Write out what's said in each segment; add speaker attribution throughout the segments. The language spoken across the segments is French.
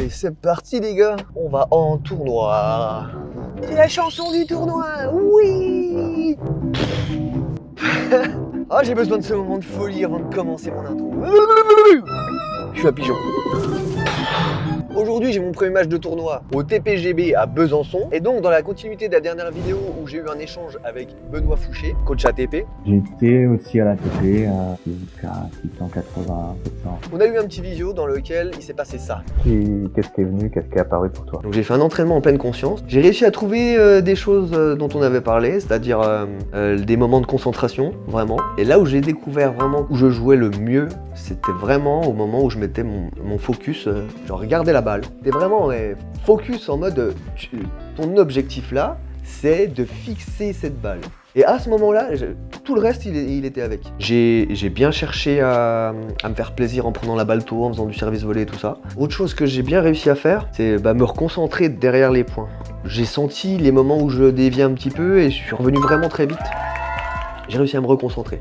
Speaker 1: Allez, c'est parti les gars, on va en tournoi. C'est la chanson du tournoi, oui. Ah, j'ai besoin de ce moment de folie avant de commencer mon intro. Je suis un pigeon. Aujourd'hui, j'ai mon premier match de tournoi au TPGB à Besançon. Et donc, dans la continuité de la dernière vidéo où j'ai eu un échange avec Benoît Fouché, coach ATP.
Speaker 2: J'ai été aussi à l'ATP jusqu'à 680, 700.
Speaker 1: On a eu un petit visio dans lequel il s'est passé ça.
Speaker 2: Qu'est-ce qui est venu, qu'est-ce qui est apparu pour toi?
Speaker 1: Donc j'ai fait un entraînement en pleine conscience. J'ai réussi à trouver des choses dont on avait parlé, c'est-à-dire des moments de concentration, vraiment. Et là où j'ai découvert vraiment où je jouais le mieux, c'était vraiment au moment où je mettais mon focus, je regardais la balle. C'était vraiment focus en mode, ton objectif là, c'est de fixer cette balle. Et à ce moment-là, tout le reste, il était avec. J'ai bien cherché à me faire plaisir en prenant la balle tôt, en faisant du service volé et tout ça. Autre chose que j'ai bien réussi à faire, c'est me reconcentrer derrière les points. J'ai senti les moments où je déviais un petit peu et je suis revenu vraiment très vite. J'ai réussi à me reconcentrer.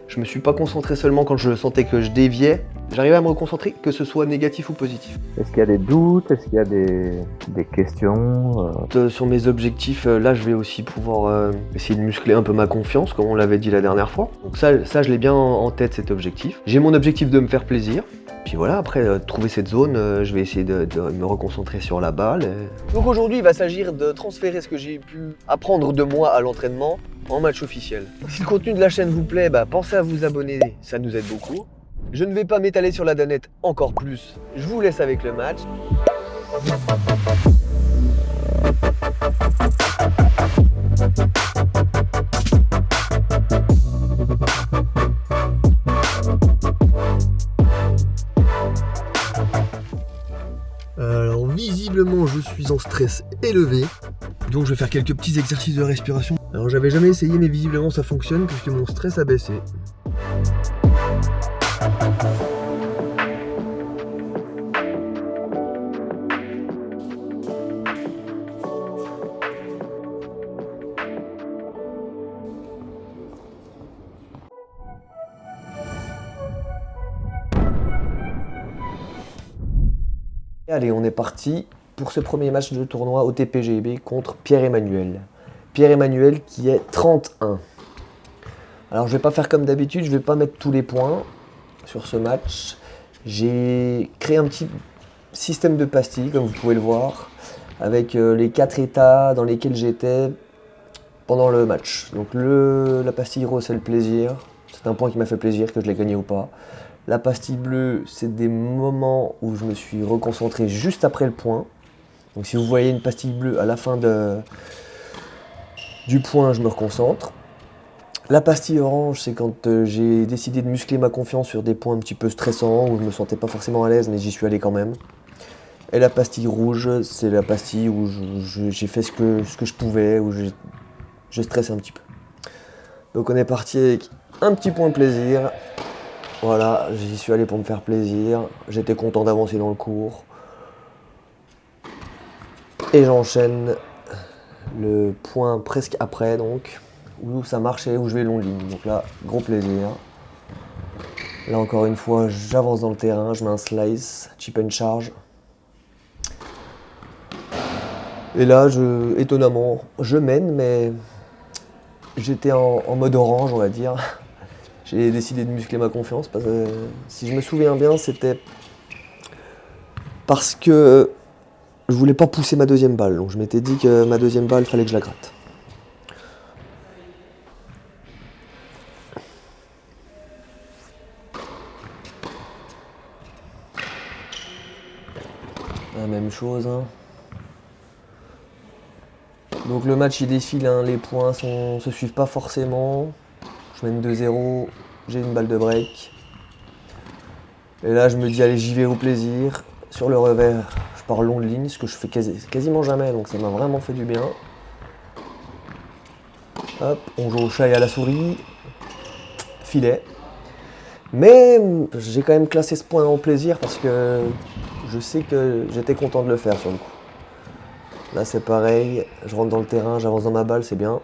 Speaker 1: Je me suis pas concentré seulement quand je sentais que je déviais. J'arrivais à me reconcentrer, que ce soit négatif ou positif.
Speaker 2: Est-ce qu'il y a des doutes? Est-ce qu'il y a des questions?
Speaker 1: Sur mes objectifs, là, je vais aussi pouvoir essayer de muscler un peu ma confiance, comme on l'avait dit la dernière fois. Donc ça je l'ai bien en tête, cet objectif. J'ai mon objectif de me faire plaisir. Puis voilà, après, trouver cette zone, je vais essayer de me reconcentrer sur la balle. Donc aujourd'hui, il va s'agir de transférer ce que j'ai pu apprendre de moi à l'entraînement en match officiel. Si le contenu de la chaîne vous plaît, pensez à vous abonner, ça nous aide beaucoup. Je ne vais pas m'étaler sur la danette encore plus. Je vous laisse avec le match. Alors visiblement je suis en stress élevé, donc je vais faire quelques petits exercices de respiration. Alors j'avais jamais essayé mais visiblement ça fonctionne puisque mon stress a baissé. Allez, on est parti pour ce premier match de tournoi au TPGB contre Pierre-Emmanuel. Pierre-Emmanuel qui est 31. Alors je vais pas faire comme d'habitude, je vais pas mettre tous les points sur ce match. J'ai créé un petit système de pastilles, comme vous pouvez le voir, avec les 4 états dans lesquels j'étais pendant le match. Donc la pastille rose, c'est le plaisir. C'est un point qui m'a fait plaisir, que je l'ai gagné ou pas. La pastille bleue, c'est des moments où je me suis reconcentré juste après le point. Donc si vous voyez une pastille bleue à la fin du point, je me reconcentre. La pastille orange, c'est quand j'ai décidé de muscler ma confiance sur des points un petit peu stressants, où je me sentais pas forcément à l'aise, mais j'y suis allé quand même. Et la pastille rouge, c'est la pastille où j'ai fait ce que je pouvais, où je stressais un petit peu. Donc on est parti avec un petit point de plaisir. Voilà, j'y suis allé pour me faire plaisir, j'étais content d'avancer dans le cours. Et j'enchaîne le point presque après, donc, où ça marchait, où je vais long ligne. Donc là, gros plaisir. Là encore une fois, j'avance dans le terrain, je mets un slice, chip and charge. Et là, étonnamment, je mène, mais j'étais en mode orange, on va dire. J'ai décidé de muscler ma confiance parce que, si je me souviens bien, c'était parce que je voulais pas pousser ma deuxième balle. Donc je m'étais dit que ma deuxième balle, fallait que je la gratte. La même chose. Hein. Donc le match il défile, hein, les points se suivent pas forcément. Je mène 2-0, j'ai une balle de break. Et là je me dis allez j'y vais au plaisir. Sur le revers, je pars long de ligne, ce que je fais quasiment jamais, donc ça m'a vraiment fait du bien. Hop, on joue au chat et à la souris. Filet. Mais j'ai quand même classé ce point en plaisir parce que je sais que j'étais content de le faire sur le coup. Là c'est pareil, je rentre dans le terrain, j'avance dans ma balle, c'est bien.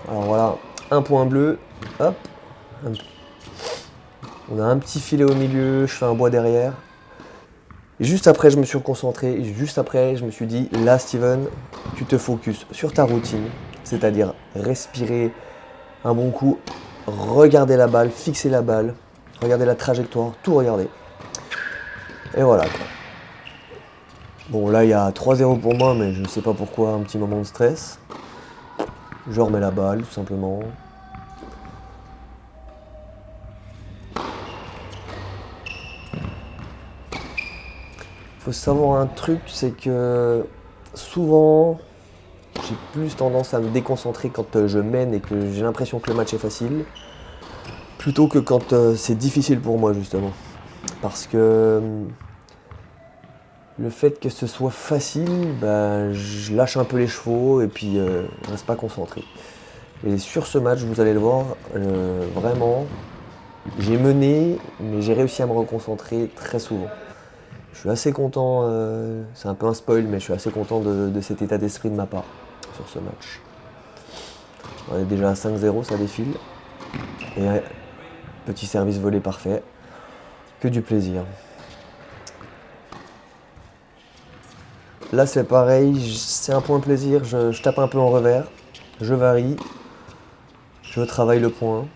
Speaker 1: Alors voilà, un point bleu, hop. On a un petit filet au milieu, je fais un bois derrière. Et juste après, je me suis reconcentré. Et juste après, je me suis dit, là, Steven, tu te focuses sur ta routine. C'est-à-dire respirer un bon coup, regarder la balle, fixer la balle, regarder la trajectoire, tout regarder. Et voilà, quoi. Bon, là, il y a 3-0 pour moi, mais je ne sais pas pourquoi, un petit moment de stress. Je remets la balle, tout simplement. Il faut savoir un truc, c'est que souvent, j'ai plus tendance à me déconcentrer quand je mène et que j'ai l'impression que le match est facile, plutôt que quand c'est difficile pour moi, justement. Parce que le fait que ce soit facile, bah, je lâche un peu les chevaux et puis je reste pas concentré. Et sur ce match, vous allez le voir, vraiment, j'ai mené, mais j'ai réussi à me reconcentrer très souvent. Je suis assez content, c'est un peu un spoil, mais je suis assez content de cet état d'esprit de ma part sur ce match. On est déjà à 5-0, ça défile. Et petit service volé parfait, que du plaisir. Là c'est pareil, c'est un point plaisir, je tape un peu en revers, je varie, je travaille le point,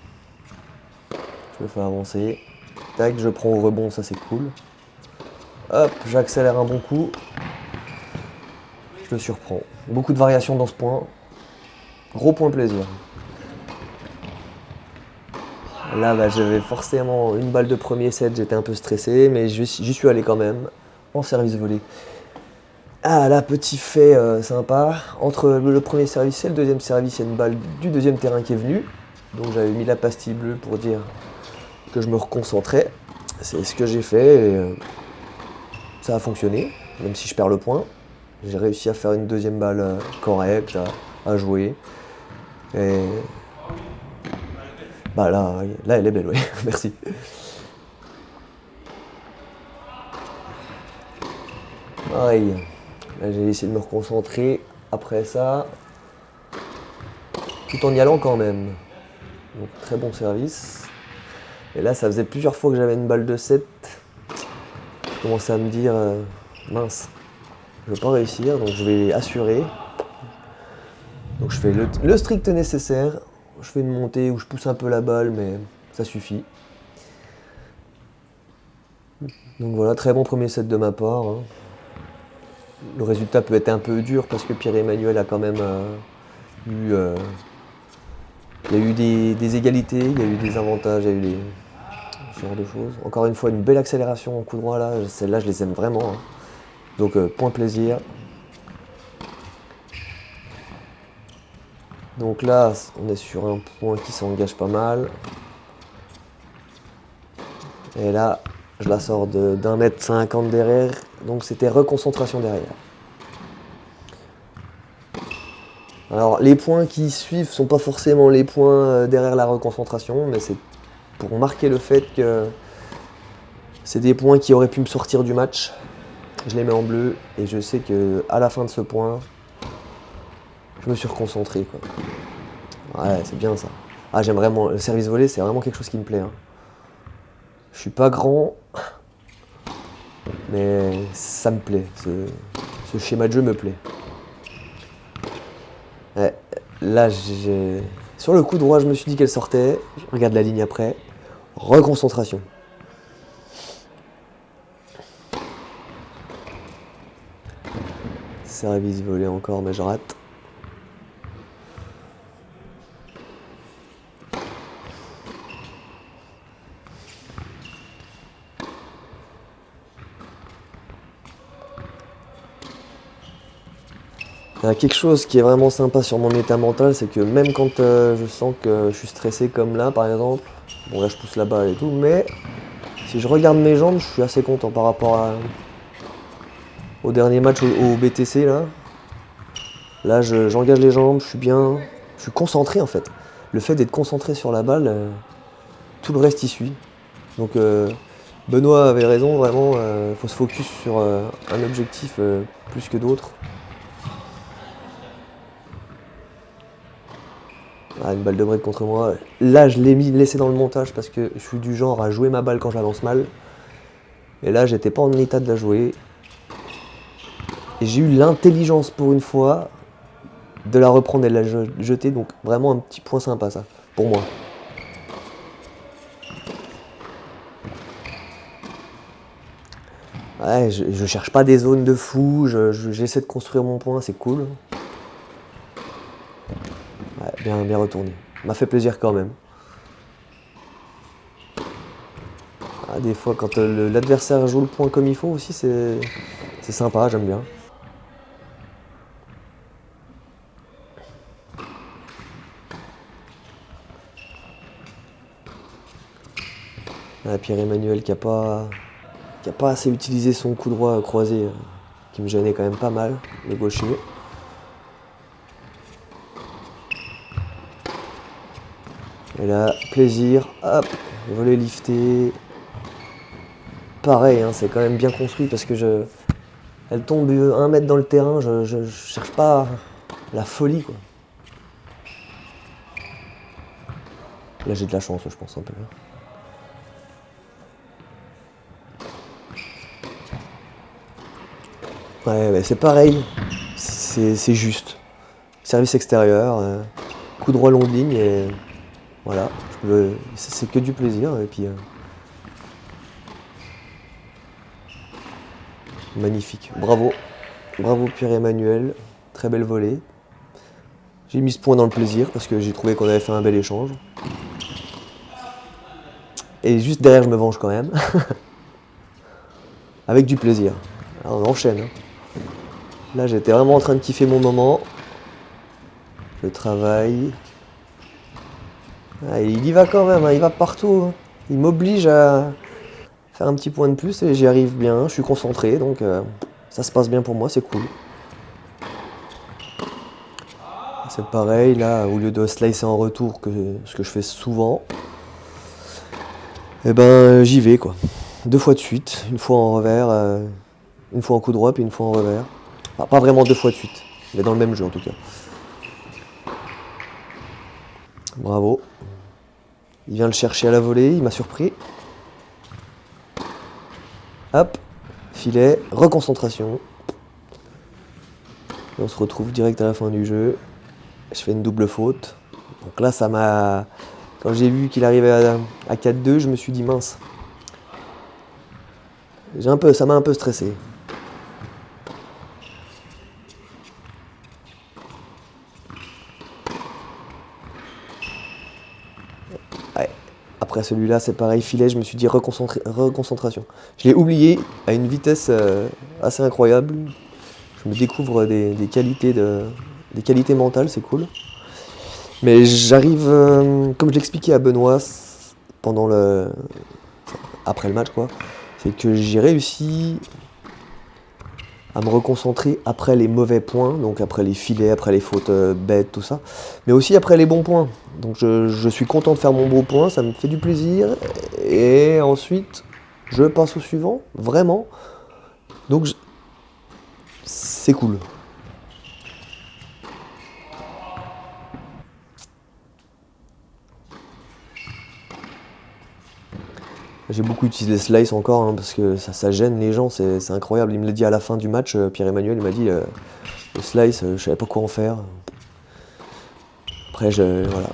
Speaker 1: je le fais avancer, tac, je prends au rebond, ça c'est cool. Hop, j'accélère un bon coup, je le surprends. Beaucoup de variations dans ce point, gros point plaisir. Là bah, j'avais forcément une balle de premier set, j'étais un peu stressé, mais j'y suis allé quand même, en service volé. Ah là, petit fait sympa, entre le premier service et le deuxième service, il y a une balle du deuxième terrain qui est venue. Donc j'avais mis la pastille bleue pour dire que je me reconcentrais. C'est ce que j'ai fait et ça a fonctionné, même si je perds le point. J'ai réussi à faire une deuxième balle correcte, à jouer. Et bah là elle est belle, oui, merci. Pareil. Là, j'ai essayé de me reconcentrer après ça, tout en y allant quand même. Donc très bon service. Et là, ça faisait plusieurs fois que j'avais une balle de 7. Je commençais à me dire, mince, je ne vais pas réussir, donc je vais assurer. Donc je fais le strict nécessaire. Je fais une montée où je pousse un peu la balle, mais ça suffit. Donc voilà, très bon premier set de ma part. Hein. Le résultat peut être un peu dur parce que Pierre-Emmanuel a quand même eu... il y a eu des égalités, il y a eu des avantages, il y a eu ce genre de choses. Encore une fois, une belle accélération en coup droit là, celle-là je les aime vraiment. Hein. Donc point plaisir. Donc là, on est sur un point qui s'engage pas mal. Et là, je la sors d'1,50 m derrière, donc c'était reconcentration derrière. Alors les points qui suivent sont pas forcément les points derrière la reconcentration, mais c'est pour marquer le fait que c'est des points qui auraient pu me sortir du match. Je les mets en bleu et je sais qu'à la fin de ce point, je me suis reconcentré, quoi. Ouais, c'est bien ça. Ah, j'aime vraiment, le service volé, c'est vraiment quelque chose qui me plaît. Hein. Je suis pas grand, mais ça me plaît. Ce schéma de jeu me plaît. Ouais, là, sur le coup droit, je me suis dit qu'elle sortait. Je regarde la ligne après. Reconcentration. Service volé encore, mais je rate. Il y a quelque chose qui est vraiment sympa sur mon état mental, c'est que même quand je sens que je suis stressé comme là par exemple, bon là je pousse la balle et tout, mais si je regarde mes jambes, je suis assez content par rapport au dernier match au BTC là. Là j'engage les jambes, je suis bien, je suis concentré en fait. Le fait d'être concentré sur la balle, tout le reste y suit. Donc Benoît avait raison, vraiment, faut se focus sur un objectif plus que d'autres. Ah, une balle de break contre moi. Là, je l'ai laissé dans le montage parce que je suis du genre à jouer ma balle quand je la lance mal. Et là, j'étais pas en état de la jouer. Et j'ai eu l'intelligence pour une fois de la reprendre et de la jeter. Donc vraiment un petit point sympa ça, pour moi. Ouais, je cherche pas des zones de fou, j'essaie de construire mon point, c'est cool. Ouais, bien retourné. M'a fait plaisir quand même. Ah, des fois, quand l'adversaire joue le point comme il faut aussi, c'est sympa, j'aime bien. Ah, Pierre-Emmanuel qui a pas assez utilisé son coup droit croisé, qui me gênait quand même pas mal, le gaucher. Et là, plaisir, hop, volet lifté. Pareil, hein, c'est quand même bien construit parce que elle tombe 1 mètre dans le terrain, je cherche pas la folie quoi. Là j'ai de la chance je pense un peu. Ouais, c'est pareil, c'est juste. Service extérieur, coup droit longue ligne et voilà, c'est que du plaisir et puis magnifique, bravo Pierre-Emmanuel, très belle volée. J'ai mis ce point dans le plaisir parce que j'ai trouvé qu'on avait fait un bel échange. Et juste derrière je me venge quand même, avec du plaisir. Alors, on enchaîne. Hein. Là j'étais vraiment en train de kiffer mon moment. Je travaille. Ah, il y va quand même, hein, il va partout. Hein. Il m'oblige à faire un petit point de plus et j'y arrive bien, je suis concentré, donc ça se passe bien pour moi, c'est cool. C'est pareil, là, au lieu de slicer en retour, ce que je fais souvent, et ben j'y vais quoi. 2 fois de suite, une fois en revers, une fois en coup droit, puis une fois en revers. Enfin, pas vraiment 2 fois de suite, mais dans le même jeu en tout cas. Bravo. Il vient le chercher à la volée, il m'a surpris. Hop, filet, reconcentration. Et on se retrouve direct à la fin du jeu. Je fais une double faute. Donc là, ça m'a... Quand j'ai vu qu'il arrivait à 4-2, je me suis dit mince. Ça m'a un peu stressé. Ouais. Après celui-là, c'est pareil, filet, je me suis dit reconcentration. Je l'ai oublié à une vitesse assez incroyable. Je me découvre des qualités mentales, c'est cool. Mais j'arrive, comme je l'expliquais à Benoît après le match, quoi, c'est que j'ai réussi à me reconcentrer après les mauvais points, donc après les filets, après les fautes bêtes, tout ça, mais aussi après les bons points. Donc je suis content de faire mon beau point, ça me fait du plaisir, et ensuite je passe au suivant, vraiment. Donc c'est cool. J'ai beaucoup utilisé les slices encore parce que ça gêne les gens, c'est incroyable. Il me l'a dit à la fin du match, Pierre-Emmanuel, il m'a dit le slice, je savais pas quoi en faire. Après, voilà.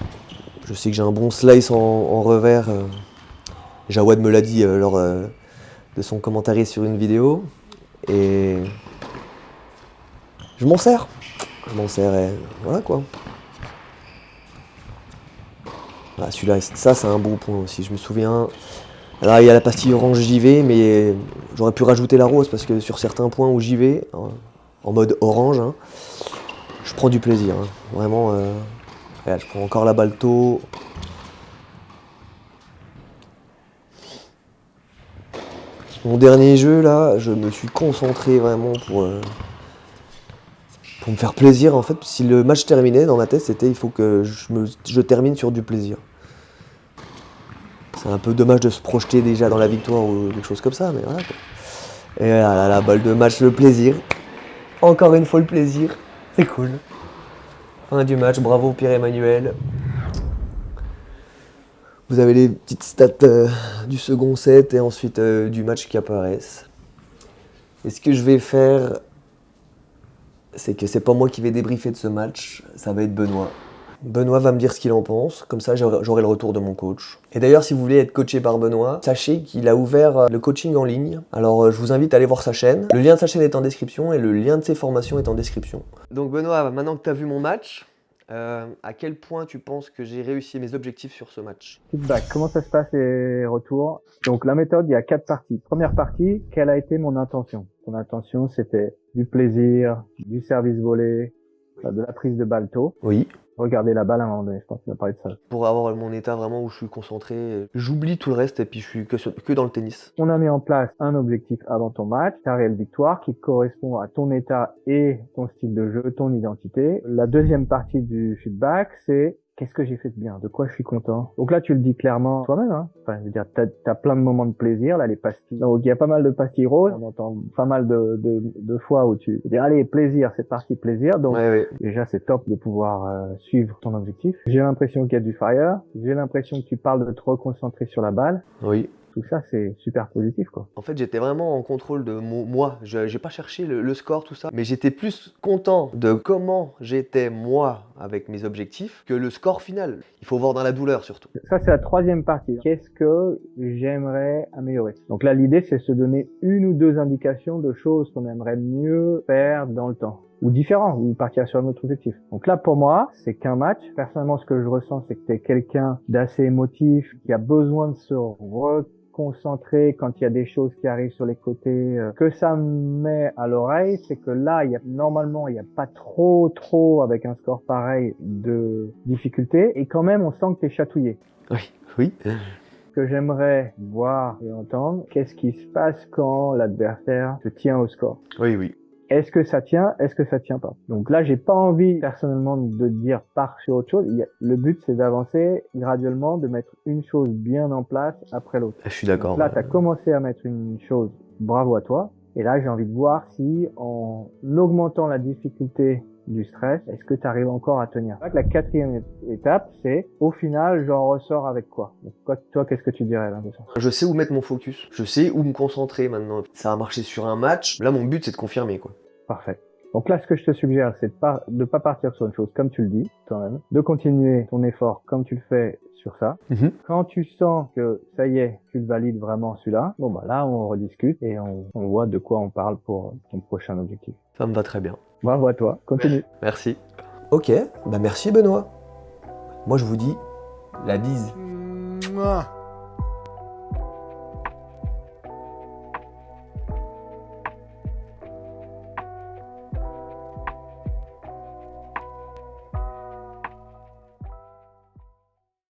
Speaker 1: Je sais que j'ai un bon slice en revers. Jawad me l'a dit lors de son commentaire sur une vidéo. Et je m'en sers. Et voilà quoi. Voilà, celui-là, ça c'est un bon point aussi. Je me souviens. Alors il y a la pastille orange JV, mais j'aurais pu rajouter la rose parce que sur certains points où j'y vais, en mode orange, hein, je prends du plaisir. Hein. Vraiment, voilà, je prends encore la balle tôt. Mon dernier jeu là, je me suis concentré vraiment pour me faire plaisir en fait. Si le match terminait, dans ma tête c'était il faut que je termine sur du plaisir. C'est un peu dommage de se projeter déjà dans la victoire ou quelque chose comme ça, mais voilà quoi. Et là, la balle de match, le plaisir. Encore une fois le plaisir. C'est cool. Fin du match, bravo Pierre-Emmanuel. Vous avez les petites stats du second set et ensuite du match qui apparaissent. Et ce que je vais faire, c'est que c'est pas moi qui vais débriefer de ce match, ça va être Benoît. Benoît va me dire ce qu'il en pense, comme ça j'aurai le retour de mon coach. Et d'ailleurs, si vous voulez être coaché par Benoît, sachez qu'il a ouvert le coaching en ligne. Alors je vous invite à aller voir sa chaîne. Le lien de sa chaîne est en description et le lien de ses formations est en description. Donc Benoît, maintenant que tu as vu mon match, à quel point tu penses que j'ai réussi mes objectifs sur ce match?
Speaker 2: Feedback, comment ça se passe les retours? Donc la méthode, il y a 4 parties. Première partie, quelle a été mon intention? Ton intention, c'était du plaisir, du service volé, de la prise de balle tôt.
Speaker 1: Oui.
Speaker 2: Regarder la balle à un moment donné, je pense qu'on va parler de ça.
Speaker 1: Pour avoir mon état vraiment où je suis concentré, j'oublie tout le reste et puis je suis que dans le tennis.
Speaker 2: On a mis en place un objectif avant ton match, ta réelle victoire qui correspond à ton état et ton style de jeu, ton identité. La deuxième partie du feedback, c'est qu'est-ce que j'ai fait de bien, de quoi je suis content. Donc là, tu le dis clairement toi-même, hein. Enfin, je veux dire, t'as plein de moments de plaisir, là, les pastilles. Donc il y a pas mal de pastilles roses. On entend pas mal de fois où tu dis, allez, plaisir, c'est parti, plaisir. Donc
Speaker 1: Ouais.
Speaker 2: déjà, c'est top de pouvoir suivre ton objectif. J'ai l'impression qu'il y a du fire. J'ai l'impression que tu parles de te reconcentrer sur la balle.
Speaker 1: Oui.
Speaker 2: Tout ça, c'est super positif, quoi.
Speaker 1: En fait, j'étais vraiment en contrôle de moi. J'ai pas cherché le score, tout ça. Mais j'étais plus content de comment j'étais moi avec mes objectifs que le score final. Il faut voir dans la douleur surtout.
Speaker 2: Ça, c'est la troisième partie. Qu'est-ce que j'aimerais améliorer? Donc là, l'idée, c'est se donner une ou deux indications de choses qu'on aimerait mieux faire dans le temps. Ou différent, ou partir sur un autre objectif. Donc là, pour moi, c'est qu'un match. Personnellement, ce que je ressens, c'est que t'es quelqu'un d'assez émotif, qui a besoin de se concentrer quand il y a des choses qui arrivent sur les côtés. Que ça me met à l'oreille, c'est que là, normalement, il n'y a pas trop, avec un score pareil, de difficulté. Et quand même, on sent que t'es chatouillé.
Speaker 1: Oui.
Speaker 2: Que j'aimerais voir et entendre, qu'est-ce qui se passe quand l'adversaire te tient au score?
Speaker 1: Oui.
Speaker 2: Est-ce que ça tient? Est-ce que ça tient pas? Donc là, j'ai pas envie personnellement de dire pars sur autre chose. Le but, c'est d'avancer graduellement, de mettre une chose bien en place après l'autre.
Speaker 1: Je suis d'accord.
Speaker 2: Là, tu as commencé à mettre une chose, bravo à toi. Et là, j'ai envie de voir si, en augmentant la difficulté du stress, est-ce que tu arrives encore à tenir? La quatrième étape, c'est au final, j'en ressors avec quoi? Donc, toi, qu'est-ce que tu dirais là de ça?
Speaker 1: Je sais où mettre mon focus. Je sais où me concentrer maintenant. Ça a marché sur un match. Là, mon but, c'est de confirmer, quoi.
Speaker 2: Parfait. Donc là, ce que je te suggère, c'est de pas partir sur une chose comme tu le dis, toi-même, de continuer ton effort comme tu le fais sur ça. Quand tu sens que ça y est, tu le valides vraiment celui-là, bon bah là, on rediscute et on voit de quoi on parle pour ton prochain objectif.
Speaker 1: Ça me va très bien.
Speaker 2: Bravo à toi, continue.
Speaker 1: Merci. Ok, bah merci Benoît. Moi, je vous dis la bise.